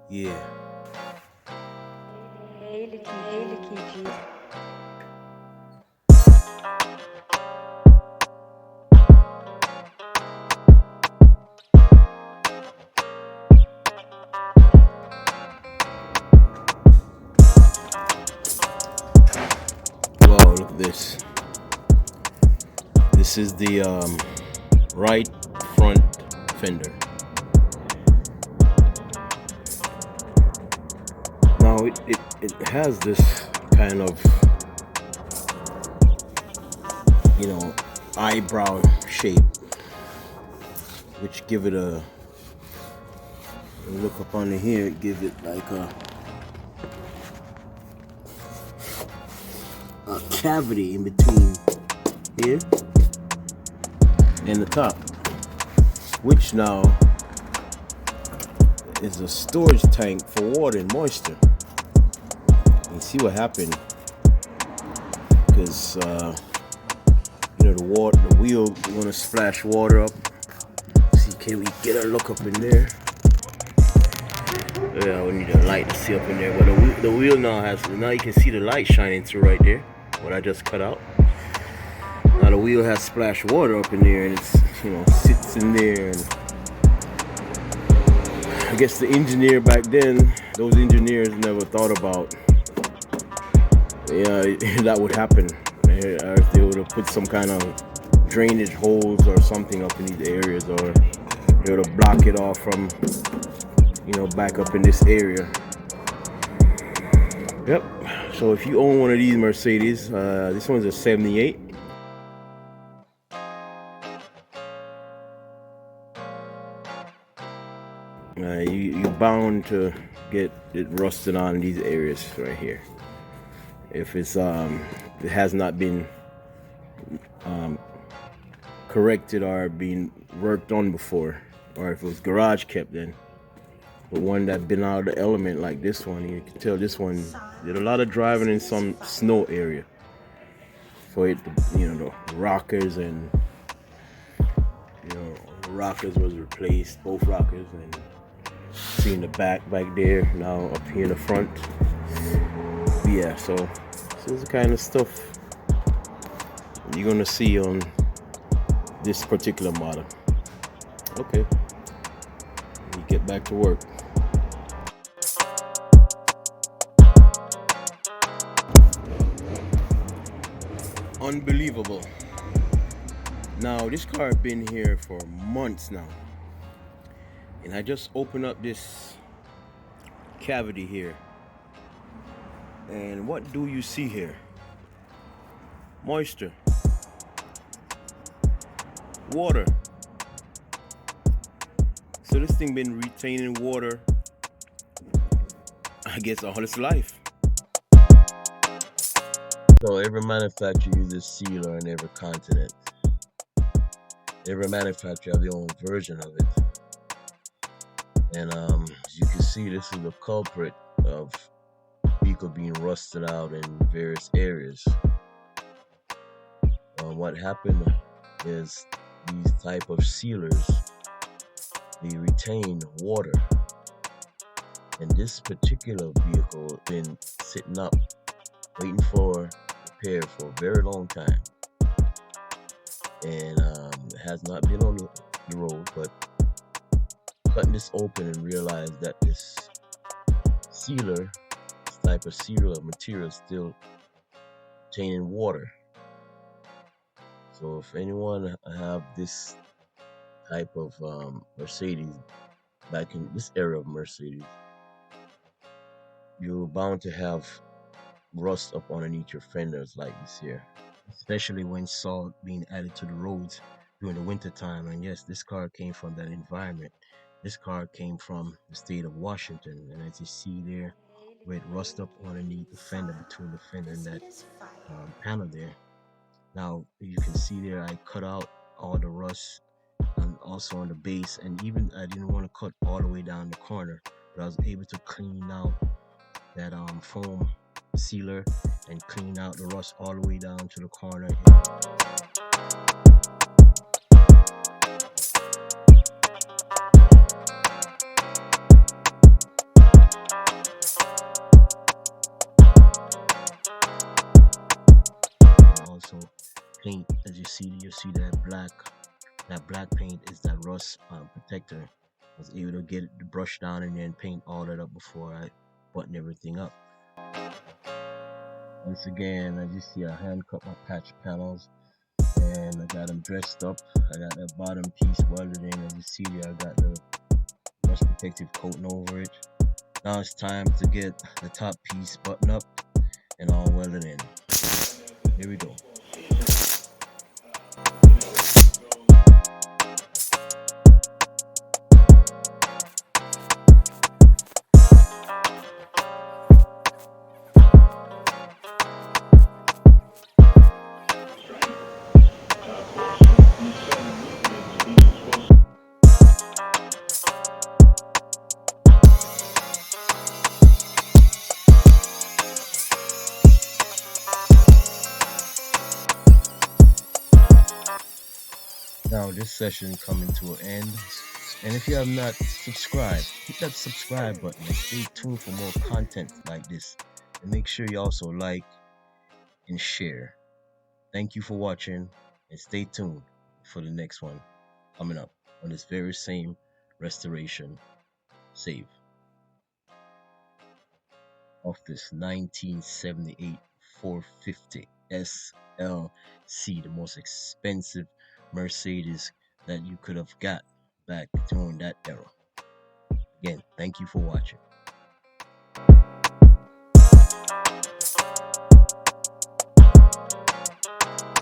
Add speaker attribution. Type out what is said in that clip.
Speaker 1: Yeah. Wow, look at this. This is the right front fender. Now it has this kind of, you know, eyebrow shape, which give it a look up under here, give it like a cavity in between here and the top, which now is a storage tank for water and moisture. You see what happened, because the wheel want to splash water up. See, can we get a look up in there? Yeah, we need a light to see up in there. But the wheel now you can see the light shining through right there. What I just cut out. Now the wheel has splashed water up in there, and it's sits in there. And I guess the engineer back then, those engineers never thought about that would happen. If they would have put some kind of drainage holes or something up in these areas, or they would have blocked it off from back up in this area. Yep. So if you own one of these Mercedes, this one's a 78. You're bound to get it rusted on in these areas right here. If it has not been corrected or been worked on before, or if it was garage kept in. But one that's been out of the element like this one, you can tell this one did a lot of driving in some snow area. For it, the rockers and the rockers was replaced, both rockers, and seeing the back there, now up here in the front. Yeah, so this is the kind of stuff you're gonna see on this particular model. Okay, we get back to work. Unbelievable. Now this car has been here for months now, and I just opened up this cavity here, and what do you see here? Moisture, water. So this thing been retaining water, I guess, all its life. So every manufacturer uses sealer in every continent. Every manufacturer has their own version of it. And as you can see, this is the culprit of vehicle being rusted out in various areas. What happened is these type of sealers, they retain water. And this particular vehicle has been sitting up, waiting for repair for a very long time. And it has not been on the road, but cutting this open and realized that this sealer, this type of sealer material, is still retaining water. So if anyone have this type of Mercedes, back in this era of Mercedes, you're bound to have rust up underneath your fenders like this here, especially when salt being added to the roads during the winter time. And yes, this car came from that environment. This car came from the state of Washington, and as you see there, where it rust up underneath the fender, between the fender and that panel there. Now you can see there, I cut out all the rust, and also on the base, and even I didn't want to cut all the way down the corner, but I was able to clean out that foam sealer and clean out the rust all the way down to the corner. see that black paint is that rust protector. I was able to get the brush down and then paint all that up before I button everything up. Once again, as you see, I hand cut my patch panels and I got them dressed up. I got that bottom piece welded in. As you see there, I got the rust protective coating over it. Now it's time to get the top piece buttoned up and all welded in. Here we go. Now this session coming to an end, and if you have not subscribed, hit that subscribe button and stay tuned for more content like this, and make sure you also like and share. Thank you for watching, and stay tuned for the next one coming up on this very same restoration save of this 1978 450 SLC, the most expensive Mercedes that you could have got back during that era. Again, thank you for watching.